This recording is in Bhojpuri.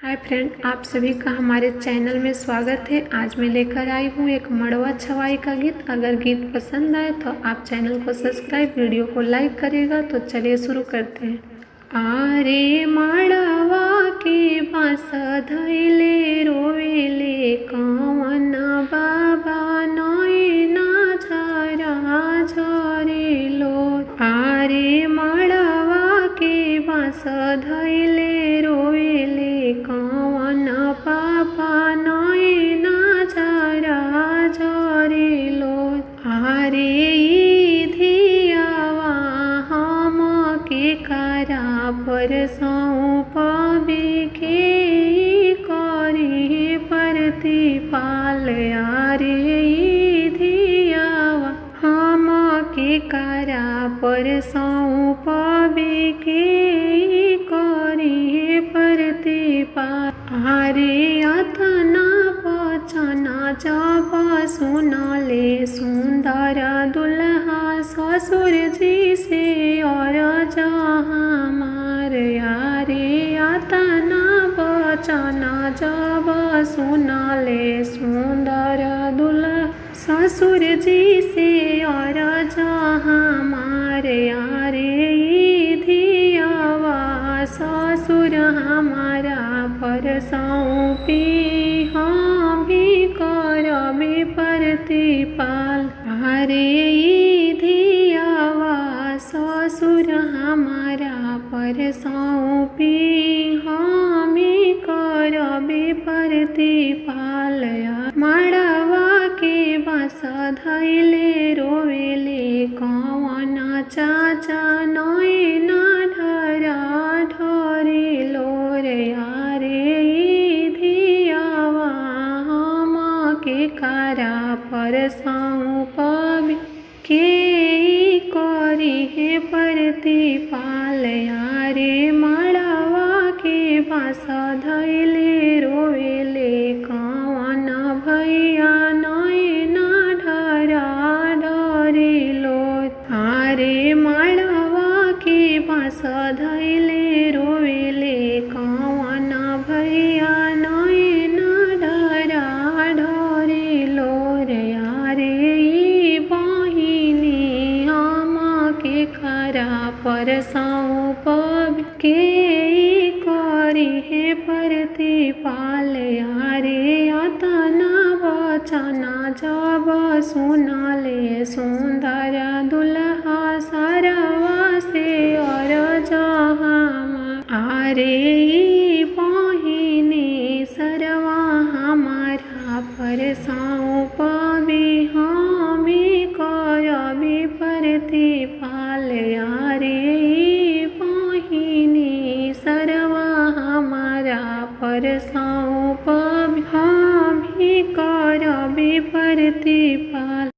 हाय फ्रेंड, आप सभी का हमारे चैनल में स्वागत है। आज मैं लेकर आई हूँ एक मड़वा छवाई का गीत। अगर गीत पसंद आए तो आप चैनल को सब्सक्राइब, वीडियो को लाइक करिएगा। तो चलिए शुरू करते हैं। आरे मड़वा के बांस धैले रोवेले कवन बाबा नैना झरा झरेलो। आरे मड़वा के बांस धैले रोवेले कवन पापा नैना झरा झरेलो। आरे ई धियावा हम के करा पर सौंपबे के करी प्रतिपाल। आरे ई धियावा हम के करा पर सौंपबे के करी प्रतिपाल। आरे अतना बचना जब सुनले सुंदर दुल्हा ससुर जी से और हमार। आरे अतना बचना जब सुनले सुंदर दुल्हा ससुर जी से और हमार। आरे ई धियावा ससुर हमारा पर सौंपी हम भी करबे प्रतिपाल। आरे ई धियावा ससुर हमारा पर सौंपी हम भी करबे प्रतिपाल। मड़वा के बांस धैले रोवेले कवन चाचा नैना ढरा ढरेलो रे। आरे ई धियावा हम के करा पर सौंपबे के करी हे प्रतिपाल। आरे मड़वा के बांस धैले रोवेले कवन भैया नैना ढरा ढरेलो। आरे मड़वा के बांस धैले रोवेले कवन भैया नैना ढरा ढरेलो रे। आरे ई बहिनी हम के करा पर सौंपबे के करी हे प्रतिपाल। आरे अतना बचना जब सुनले सुंदर दुल्हा सरवा से और हमार। आरे ई बहिनी सरवा हमारा पर सौंपबे हम करबे प्रतिपाल। आरे ई बहिनी सरवा हमारा पर सौंपबे हम करबे प्रतिपाल।